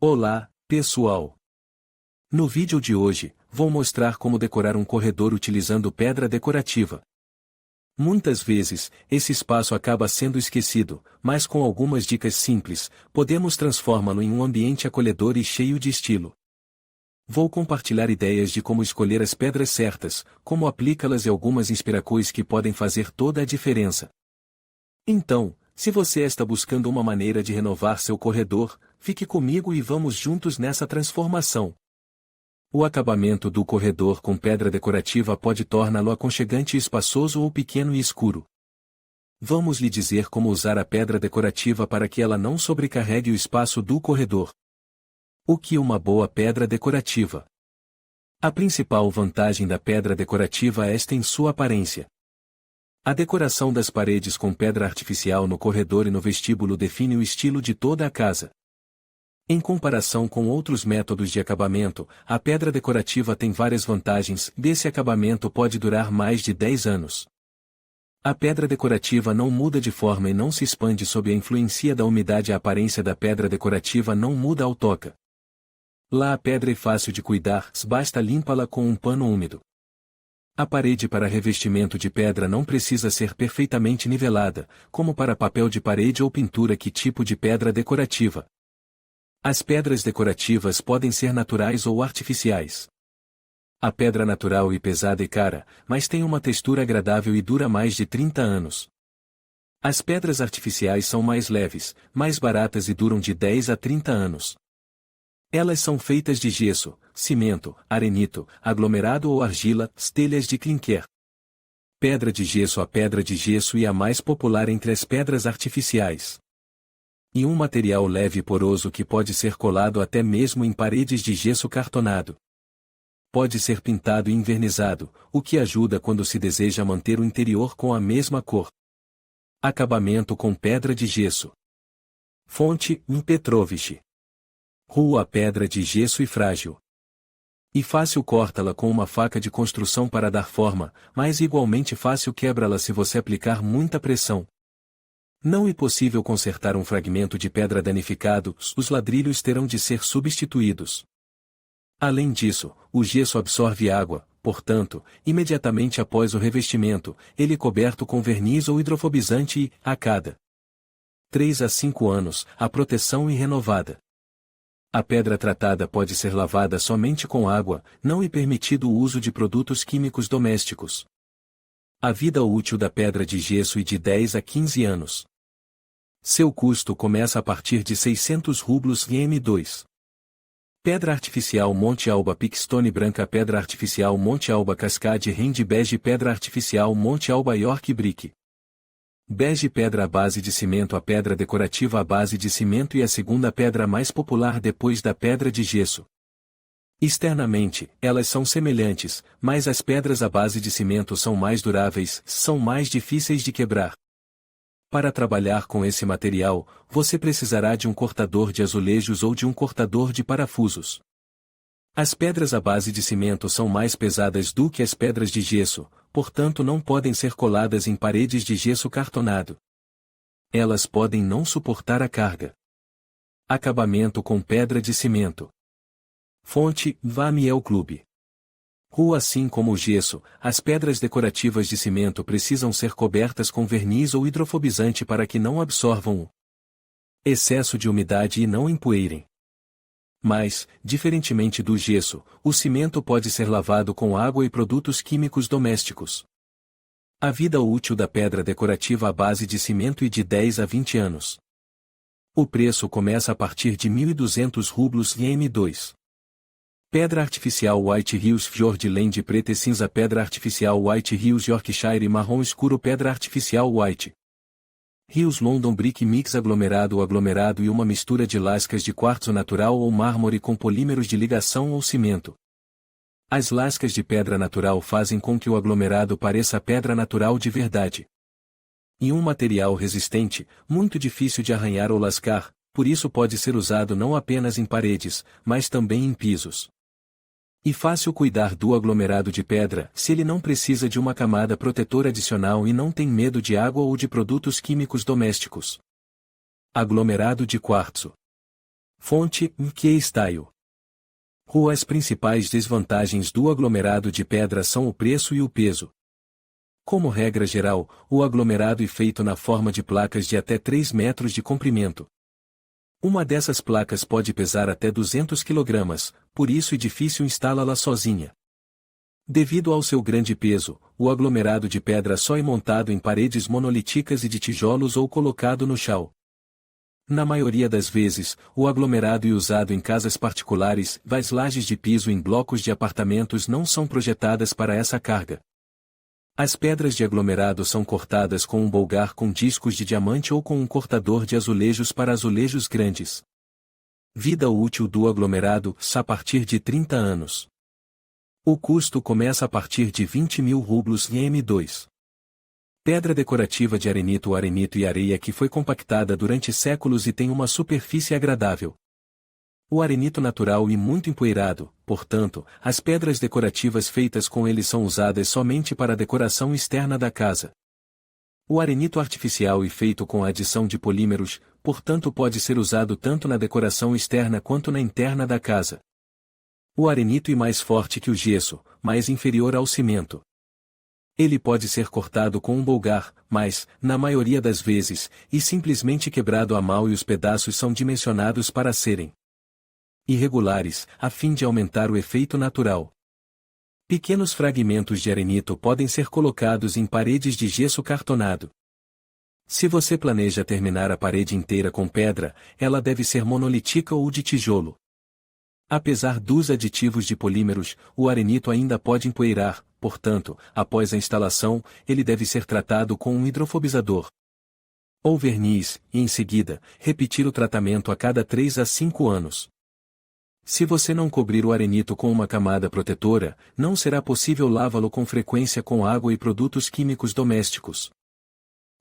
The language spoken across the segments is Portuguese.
Olá, pessoal! No vídeo de hoje, vou mostrar como decorar um corredor utilizando pedra decorativa. Muitas vezes, esse espaço acaba sendo esquecido, mas com algumas dicas simples, podemos transformá-lo em um ambiente acolhedor e cheio de estilo. Vou compartilhar ideias de como escolher as pedras certas, como aplicá-las e algumas inspirações que podem fazer toda a diferença. Então, se você está buscando uma maneira de renovar seu corredor, fique comigo e vamos juntos nessa transformação. O acabamento do corredor com pedra decorativa pode torná-lo aconchegante e espaçoso ou pequeno e escuro. Vamos lhe dizer como usar a pedra decorativa para que ela não sobrecarregue o espaço do corredor. O que é uma boa pedra decorativa? A principal vantagem da pedra decorativa está em sua aparência. A decoração das paredes com pedra artificial no corredor e no vestíbulo define o estilo de toda a casa. Em comparação com outros métodos de acabamento, a pedra decorativa tem várias vantagens. Esse acabamento pode durar mais de 10 anos. A pedra decorativa não muda de forma e não se expande sob a influência da umidade. A aparência da pedra decorativa não muda ao tocar. Lá a pedra é fácil de cuidar, basta limpá-la com um pano úmido. A parede para revestimento de pedra não precisa ser perfeitamente nivelada, como para papel de parede ou pintura. Que tipo de pedra decorativa? As pedras decorativas podem ser naturais ou artificiais. A pedra natural é pesada e cara, mas tem uma textura agradável e dura mais de 30 anos. As pedras artificiais são mais leves, mais baratas e duram de 10 a 30 anos. Elas são feitas de gesso, cimento, arenito, aglomerado ou argila, telhas de clinker. Pedra de gesso. A pedra de gesso é a mais popular entre as pedras artificiais. E um material leve e poroso que pode ser colado até mesmo em paredes de gesso cartonado. Pode ser pintado e envernizado, o que ajuda quando se deseja manter o interior com a mesma cor. Acabamento com pedra de gesso. Fonte: Petrovich. Rua. Pedra de gesso e frágil. E fácil corta-la com uma faca de construção para dar forma, mas igualmente fácil quebra-la se você aplicar muita pressão. Não é possível consertar um fragmento de pedra danificado, os ladrilhos terão de ser substituídos. Além disso, o gesso absorve água, portanto, imediatamente após o revestimento, ele é coberto com verniz ou hidrofobizante e, a cada 3 a 5 anos, a proteção é renovada. A pedra tratada pode ser lavada somente com água, não é permitido o uso de produtos químicos domésticos. A vida útil da pedra de gesso é de 10 a 15 anos. Seu custo começa a partir de 600 rublos M2. Pedra artificial Monte Alba Pickstone branca. Pedra artificial Monte Alba Cascade Rende bege. Pedra artificial Monte Alba York Brick bege. Pedra à base de cimento. A pedra decorativa à base de cimento é a segunda pedra mais popular depois da pedra de gesso. Externamente, elas são semelhantes, mas as pedras à base de cimento são mais duráveis, são mais difíceis de quebrar. Para trabalhar com esse material, você precisará de um cortador de azulejos ou de um cortador de parafusos. As pedras à base de cimento são mais pesadas do que as pedras de gesso, portanto não podem ser coladas em paredes de gesso cartonado. Elas podem não suportar a carga. Acabamento com pedra de cimento. Fonte: Vamiel Clube. Rua. Assim como o gesso, as pedras decorativas de cimento precisam ser cobertas com verniz ou hidrofobizante para que não absorvam o excesso de umidade e não empoeirem. Mas, diferentemente do gesso, o cimento pode ser lavado com água e produtos químicos domésticos. A vida útil da pedra decorativa à base de cimento é de 10 a 20 anos. O preço começa a partir de 1.200 rublos M2. Pedra artificial White Hills Fjord Land preta e cinza. Pedra artificial White Hills Yorkshire marrom escuro. Pedra artificial White Hills London Brick Mix aglomerado e uma mistura de lascas de quartzo natural ou mármore com polímeros de ligação ou cimento. As lascas de pedra natural fazem com que o aglomerado pareça pedra natural de verdade. E um material resistente, muito difícil de arranhar ou lascar, por isso pode ser usado não apenas em paredes, mas também em pisos. E fácil cuidar do aglomerado de pedra se ele não precisa de uma camada protetora adicional e não tem medo de água ou de produtos químicos domésticos. Aglomerado de quartzo. Fonte: Keystyle. As principais desvantagens do aglomerado de pedra são o preço e o peso. Como regra geral, o aglomerado é feito na forma de placas de até 3 metros de comprimento. Uma dessas placas pode pesar até 200 kg, por isso é difícil instalá-la sozinha. Devido ao seu grande peso, o aglomerado de pedra só é montado em paredes monolíticas e de tijolos ou colocado no chão. Na maioria das vezes, o aglomerado é usado em casas particulares, as lajes de piso em blocos de apartamentos não são projetadas para essa carga. As pedras de aglomerado são cortadas com um bolgar com discos de diamante ou com um cortador de azulejos para azulejos grandes. Vida útil do aglomerado, a partir de 30 anos. O custo começa a partir de 20.000 rublos em M2. Pedra decorativa de arenito ou arenito e areia que foi compactada durante séculos e tem uma superfície agradável. O arenito natural e muito empoeirado, portanto, as pedras decorativas feitas com ele são usadas somente para a decoração externa da casa. O arenito artificial é feito com a adição de polímeros, portanto pode ser usado tanto na decoração externa quanto na interna da casa. O arenito é mais forte que o gesso, mas inferior ao cimento. Ele pode ser cortado com um bolgar, mas, na maioria das vezes, é simplesmente quebrado à mão e os pedaços são dimensionados para serem irregulares, a fim de aumentar o efeito natural. Pequenos fragmentos de arenito podem ser colocados em paredes de gesso cartonado. Se você planeja terminar a parede inteira com pedra, ela deve ser monolítica ou de tijolo. Apesar dos aditivos de polímeros, o arenito ainda pode empoeirar, portanto, após a instalação, ele deve ser tratado com um hidrofobizador ou verniz, e em seguida, repetir o tratamento a cada 3 a 5 anos. Se você não cobrir o arenito com uma camada protetora, não será possível lavá-lo com frequência com água e produtos químicos domésticos.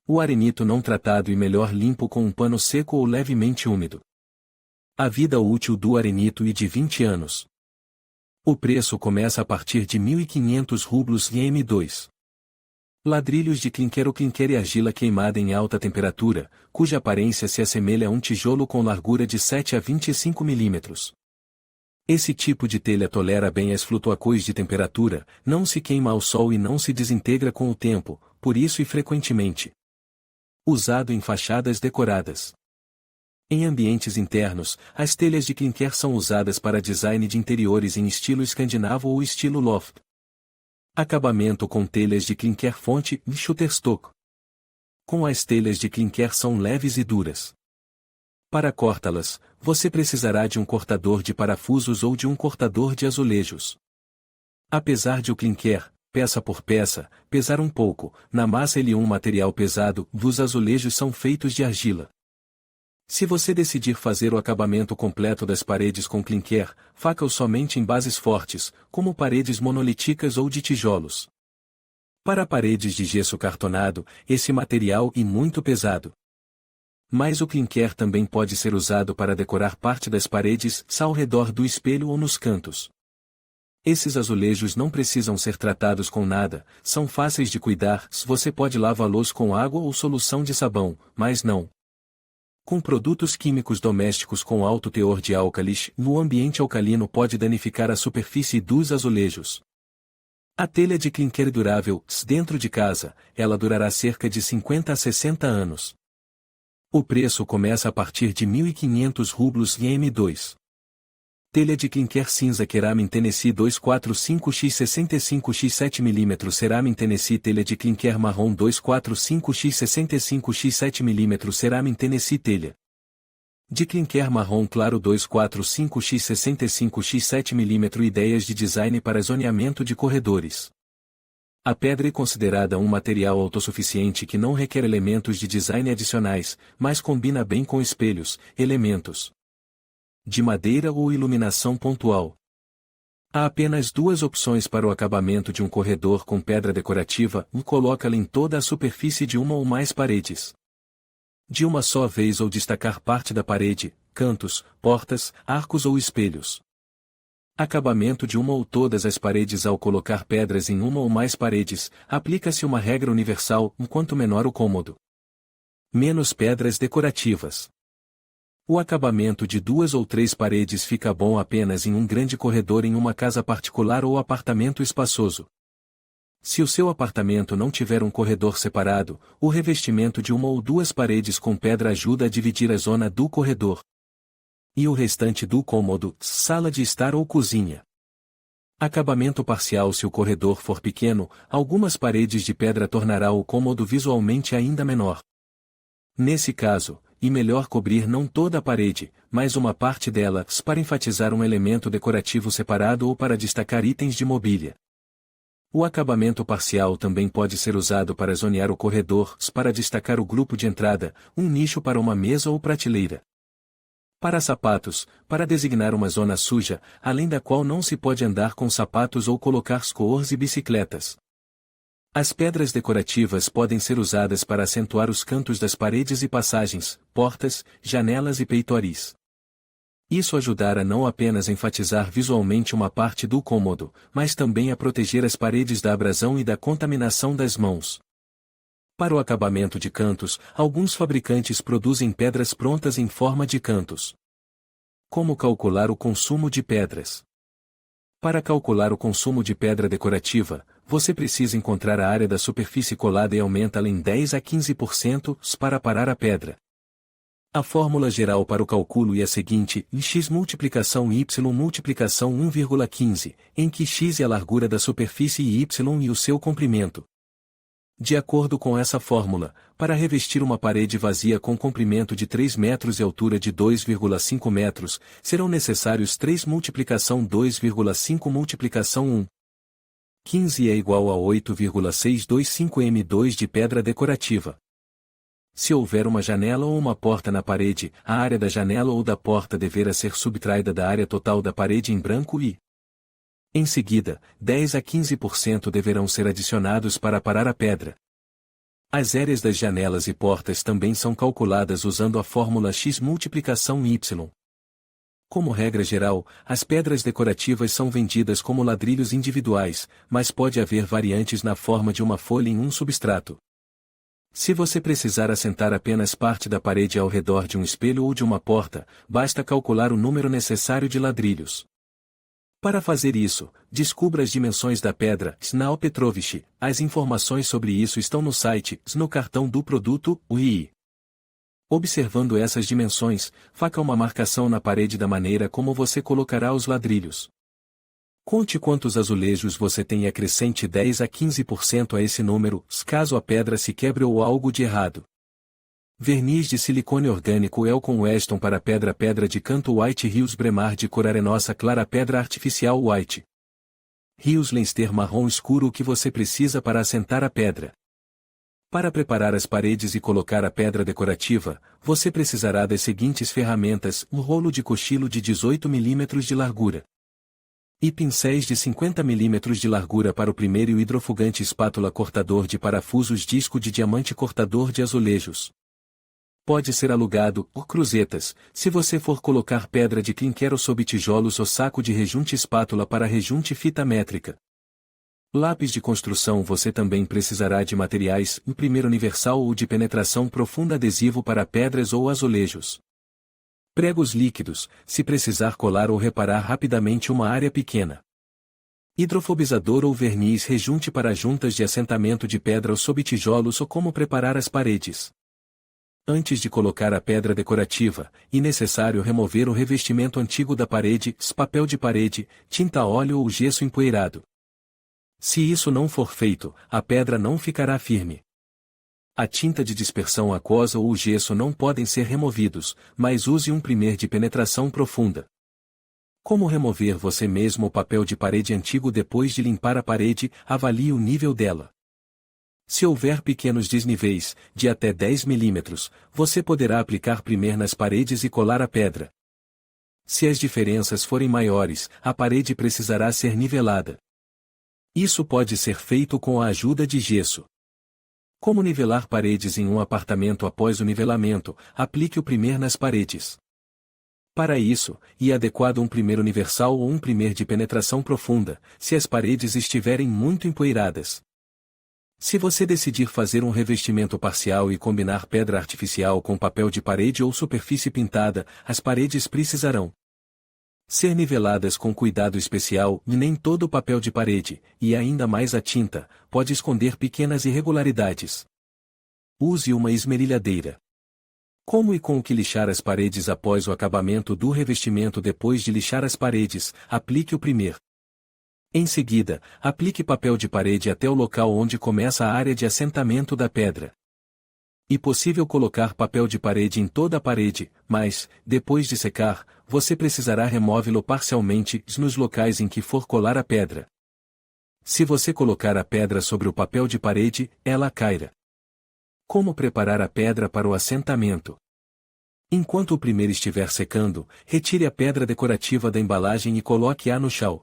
O arenito não tratado é melhor limpo com um pano seco ou levemente úmido. A vida útil do arenito é de 20 anos. O preço começa a partir de 1.500 rublos em M2. Ladrilhos de clinker ou clinker e argila queimada em alta temperatura, cuja aparência se assemelha a um tijolo com largura de 7 a 25 milímetros. Esse tipo de telha tolera bem as flutuações de temperatura, não se queima ao sol e não se desintegra com o tempo, por isso e frequentemente usado em fachadas decoradas. Em ambientes internos, as telhas de clinker são usadas para design de interiores em estilo escandinavo ou estilo loft. Acabamento com telhas de clinker fonte Shutterstock. Com as telhas de clinker são leves e duras. Para cortá-las, você precisará de um cortador de parafusos ou de um cortador de azulejos. Apesar de o clinker, peça por peça, pesar um pouco, na massa ele é um material pesado, os azulejos são feitos de argila. Se você decidir fazer o acabamento completo das paredes com clinker, faça-o somente em bases fortes, como paredes monolíticas ou de tijolos. Para paredes de gesso cartonado, esse material é muito pesado. Mas o clinker também pode ser usado para decorar parte das paredes, ao redor do espelho ou nos cantos. Esses azulejos não precisam ser tratados com nada, são fáceis de cuidar, você pode lavá-los com água ou solução de sabão, mas não com produtos químicos domésticos com alto teor de álcalis, no ambiente alcalino pode danificar a superfície dos azulejos. A telha de clinker durável, dentro de casa, ela durará cerca de 50 a 60 anos. O preço começa a partir de 1.500 rublos em M2. Telha de clinker cinza Ceramin Tennessee 245x65x 7 mm Ceramin Tennessee telha de clinker marrom 245x65x 7 mm Ceramin Tennessee telha de clinker marrom claro 245x65x 7 mm Ideias de design para zoneamento de corredores. A pedra é considerada um material autossuficiente que não requer elementos de design adicionais, mas combina bem com espelhos, elementos de madeira ou iluminação pontual. Há apenas duas opções para o acabamento de um corredor com pedra decorativa, colocá-la em toda a superfície de uma ou mais paredes. De uma só vez ou destacar parte da parede, cantos, portas, arcos ou espelhos. Acabamento de uma ou todas as paredes. Ao colocar pedras em uma ou mais paredes, aplica-se uma regra universal, quanto menor o cômodo, menos pedras decorativas. O acabamento de 2 ou 3 paredes fica bom apenas em um grande corredor em uma casa particular ou apartamento espaçoso. Se o seu apartamento não tiver um corredor separado, o revestimento de 1 ou 2 paredes com pedra ajuda a dividir a zona do corredor e o restante do cômodo, sala de estar ou cozinha. Acabamento parcial. Se o corredor for pequeno, algumas paredes de pedra tornará o cômodo visualmente ainda menor. Nesse caso, é melhor cobrir não toda a parede, mas uma parte dela, para enfatizar um elemento decorativo separado ou para destacar itens de mobília. O acabamento parcial também pode ser usado para zonear o corredor, para destacar o grupo de entrada, um nicho para uma mesa ou prateleira. Para sapatos, para designar uma zona suja, além da qual não se pode andar com sapatos ou colocar scooers e bicicletas. As pedras decorativas podem ser usadas para acentuar os cantos das paredes e passagens, portas, janelas e peitoris. Isso ajudará não apenas a enfatizar visualmente uma parte do cômodo, mas também a proteger as paredes da abrasão e da contaminação das mãos. Para o acabamento de cantos, alguns fabricantes produzem pedras prontas em forma de cantos. Como calcular o consumo de pedras? Para calcular o consumo de pedra decorativa, você precisa encontrar a área da superfície colada e aumenta-la em 10 a 15% para parar a pedra. A fórmula geral para o cálculo é a seguinte: x multiplicação y multiplicação 1,15, em que x é a largura da superfície e y e o seu comprimento. De acordo com essa fórmula, para revestir uma parede vazia com comprimento de 3 metros e altura de 2,5 metros, serão necessários 3 multiplicação 2,5 multiplicação 1. 15 é igual a 8,625 m2 de pedra decorativa. Se houver uma janela ou uma porta na parede, a área da janela ou da porta deverá ser subtraída da área total da parede em branco e, em seguida, 10 a 15% deverão ser adicionados para parar a pedra. As áreas das janelas e portas também são calculadas usando a fórmula x multiplicação y. Como regra geral, as pedras decorativas são vendidas como ladrilhos individuais, mas pode haver variantes na forma de uma folha em um substrato. Se você precisar assentar apenas parte da parede ao redor de um espelho ou de uma porta, basta calcular o número necessário de ladrilhos. Para fazer isso, descubra as dimensões da pedra Snao Petrovich. As informações sobre isso estão no site, no cartão do produto, UI. Observando essas dimensões, faça uma marcação na parede da maneira como você colocará os ladrilhos. Conte quantos azulejos você tem e acrescente 10 a 15% a esse número, caso a pedra se quebre ou algo de errado. Verniz de silicone orgânico Elcon Weston para pedra de canto White Rios Bremar de cor arenosa clara pedra artificial White Rios Leinster marrom escuro. O que você precisa para assentar a pedra? Para preparar as paredes e colocar a pedra decorativa, você precisará das seguintes ferramentas: um rolo de cochilo de 18 mm de largura e pincéis de 50 mm de largura para o primeiro e o hidrofugante espátula cortador de parafusos disco de diamante cortador de azulejos. Pode ser alugado, ou cruzetas, se você for colocar pedra de clinker ou sob tijolos ou saco de rejunte espátula para rejunte fita métrica. Lápis de construção. Você também precisará de materiais, primeiro universal ou de penetração profunda adesivo para pedras ou azulejos. Pregos líquidos, se precisar colar ou reparar rapidamente uma área pequena. Hidrofobizador ou verniz rejunte para juntas de assentamento de pedra ou sob tijolos ou como preparar as paredes. Antes de colocar a pedra decorativa, é necessário remover o revestimento antigo da parede, papel de parede, tinta a óleo ou gesso empoeirado. Se isso não for feito, a pedra não ficará firme. A tinta de dispersão aquosa ou o gesso não podem ser removidos, mas use um primer de penetração profunda. Como remover você mesmo o papel de parede antigo depois de limpar a parede? Avalie o nível dela. Se houver pequenos desníveis, de até 10 mm, você poderá aplicar primer nas paredes e colar a pedra. Se as diferenças forem maiores, a parede precisará ser nivelada. Isso pode ser feito com a ajuda de gesso. Como nivelar paredes em um apartamento? Após o nivelamento, aplique o primer nas paredes. Para isso, é adequado um primer universal ou um primer de penetração profunda, se as paredes estiverem muito empoeiradas. Se você decidir fazer um revestimento parcial e combinar pedra artificial com papel de parede ou superfície pintada, as paredes precisarão ser niveladas com cuidado especial e nem todo o papel de parede, e ainda mais a tinta, pode esconder pequenas irregularidades. Use uma esmerilhadeira. Como e com o que lixar as paredes após o acabamento do revestimento? Depois de lixar as paredes, aplique o primer. Em seguida, aplique papel de parede até o local onde começa a área de assentamento da pedra. É possível colocar papel de parede em toda a parede, mas, depois de secar, você precisará removê-lo parcialmente nos locais em que for colar a pedra. Se você colocar a pedra sobre o papel de parede, ela cairá. Como preparar a pedra para o assentamento? Enquanto o primeiro estiver secando, retire a pedra decorativa da embalagem e coloque-a no chão.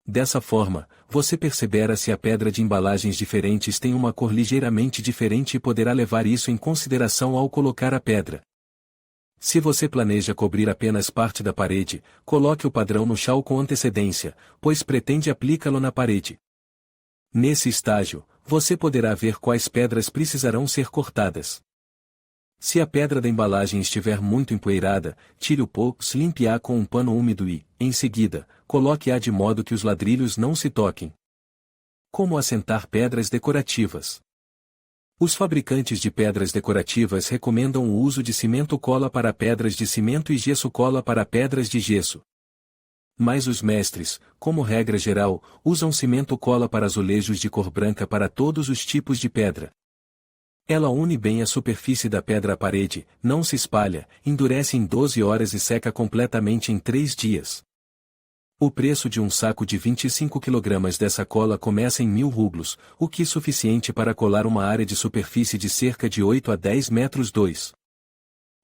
Dessa forma, você perceberá se a pedra de embalagens diferentes tem uma cor ligeiramente diferente e poderá levar isso em consideração ao colocar a pedra. Se você planeja cobrir apenas parte da parede, coloque o padrão no chão com antecedência, pois pretende aplicá-lo na parede. Nesse estágio, você poderá ver quais pedras precisarão ser cortadas. Se a pedra da embalagem estiver muito empoeirada, tire o pó, limpe-a com um pano úmido e, em seguida, coloque-a de modo que os ladrilhos não se toquem. Como assentar pedras decorativas? Os fabricantes de pedras decorativas recomendam o uso de cimento cola para pedras de cimento e gesso cola para pedras de gesso. Mas os mestres, como regra geral, usam cimento cola para azulejos de cor branca para todos os tipos de pedra. Ela une bem a superfície da pedra à parede, não se espalha, endurece em 12 horas e seca completamente em 3 dias. O preço de um saco de 25 kg dessa cola começa em 1.000 rublos, o que é suficiente para colar uma área de superfície de cerca de 8 a 10 metros 2.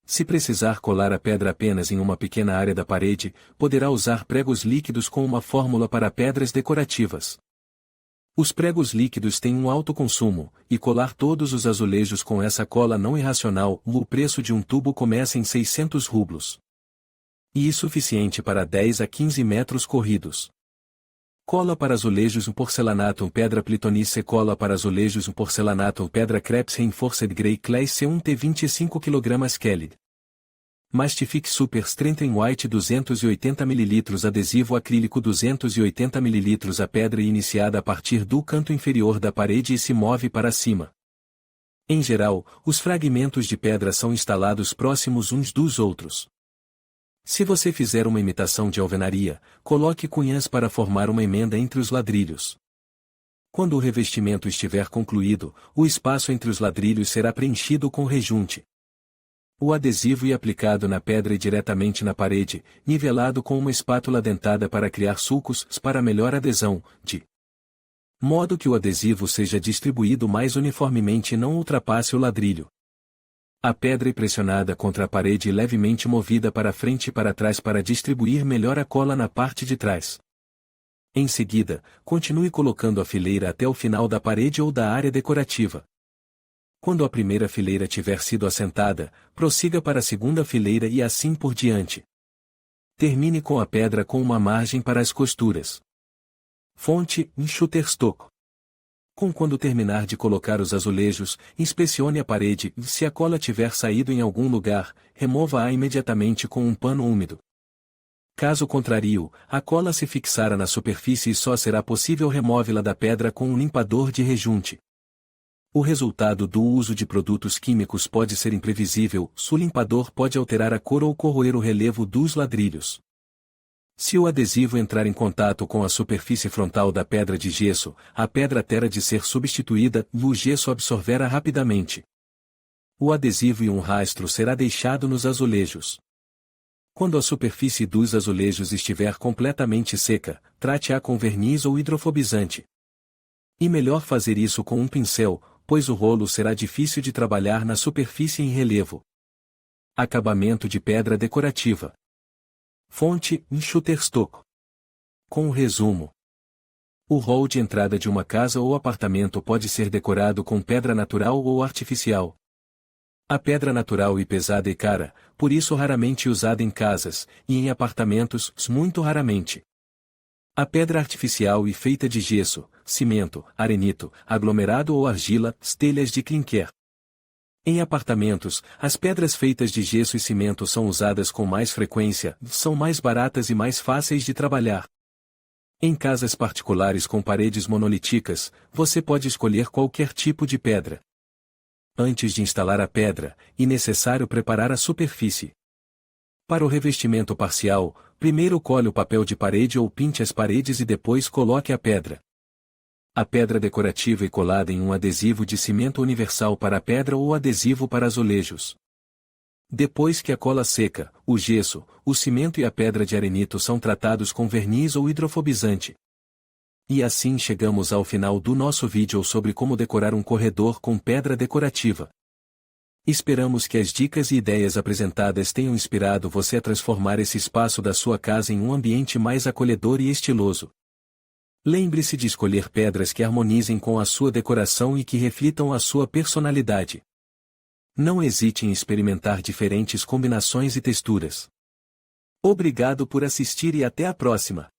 Se precisar colar a pedra apenas em uma pequena área da parede, poderá usar pregos líquidos com uma fórmula para pedras decorativas. Os pregos líquidos têm um alto consumo, e colar todos os azulejos com essa cola não irracional, o preço de um tubo começa em 600 rublos. E é suficiente para 10 a 15 metros corridos. Cola para azulejos porcelanato pedra Plitonice cola para azulejos porcelanato pedra Crepes Reinforced Grey Clay C1T 25 kg Kelly. Mastifique Super Strength White 280 ml adesivo acrílico 280 ml a pedra é iniciada a partir do canto inferior da parede e se move para cima. Em geral, os fragmentos de pedra são instalados próximos uns dos outros. Se você fizer uma imitação de alvenaria, coloque cunhãs para formar uma emenda entre os ladrilhos. Quando o revestimento estiver concluído, o espaço entre os ladrilhos será preenchido com rejunte. O adesivo é aplicado na pedra e diretamente na parede, nivelado com uma espátula dentada para criar sulcos para melhor adesão, de modo que o adesivo seja distribuído mais uniformemente e não ultrapasse o ladrilho. A pedra é pressionada contra a parede e levemente movida para frente e para trás para distribuir melhor a cola na parte de trás. Em seguida, continue colocando a fileira até o final da parede ou da área decorativa. Quando a primeira fileira tiver sido assentada, prossiga para a segunda fileira e assim por diante. Termine com a pedra com uma margem para as costuras. Fonte: Shutterstock. Quando terminar de colocar os azulejos, inspecione a parede e se a cola tiver saído em algum lugar, remova-a imediatamente com um pano úmido. Caso contrário, a cola se fixará na superfície e só será possível removê-la da pedra com um limpador de rejunte. O resultado do uso de produtos químicos pode ser imprevisível, o limpador pode alterar a cor ou corroer o relevo dos ladrilhos. Se o adesivo entrar em contato com a superfície frontal da pedra de gesso, a pedra terá de ser substituída e o gesso absorverá rapidamente. O adesivo e um rastro será deixado nos azulejos. Quando a superfície dos azulejos estiver completamente seca, trate-a com verniz ou hidrofobizante. E melhor fazer isso com um pincel, pois o rolo será difícil de trabalhar na superfície em relevo. Acabamento de pedra decorativa. Fonte: Shutterstock. Com o resumo. O hall de entrada de uma casa ou apartamento pode ser decorado com pedra natural ou artificial. A pedra natural é pesada e cara, por isso raramente usada em casas, e em apartamentos, muito raramente. A pedra artificial é feita de gesso, cimento, arenito, aglomerado ou argila, telhas de clinker. Em apartamentos, as pedras feitas de gesso e cimento são usadas com mais frequência, são mais baratas e mais fáceis de trabalhar. Em casas particulares com paredes monolíticas, você pode escolher qualquer tipo de pedra. Antes de instalar a pedra, é necessário preparar a superfície. Para o revestimento parcial, primeiro cole o papel de parede ou pinte as paredes e depois coloque a pedra. A pedra decorativa é colada em um adesivo de cimento universal para a pedra ou adesivo para azulejos. Depois que a cola seca, o gesso, o cimento e a pedra de arenito são tratados com verniz ou hidrofobizante. E assim chegamos ao final do nosso vídeo sobre como decorar um corredor com pedra decorativa. Esperamos que as dicas e ideias apresentadas tenham inspirado você a transformar esse espaço da sua casa em um ambiente mais acolhedor e estiloso. Lembre-se de escolher pedras que harmonizem com a sua decoração e que reflitam a sua personalidade. Não hesite em experimentar diferentes combinações e texturas. Obrigado por assistir e até a próxima!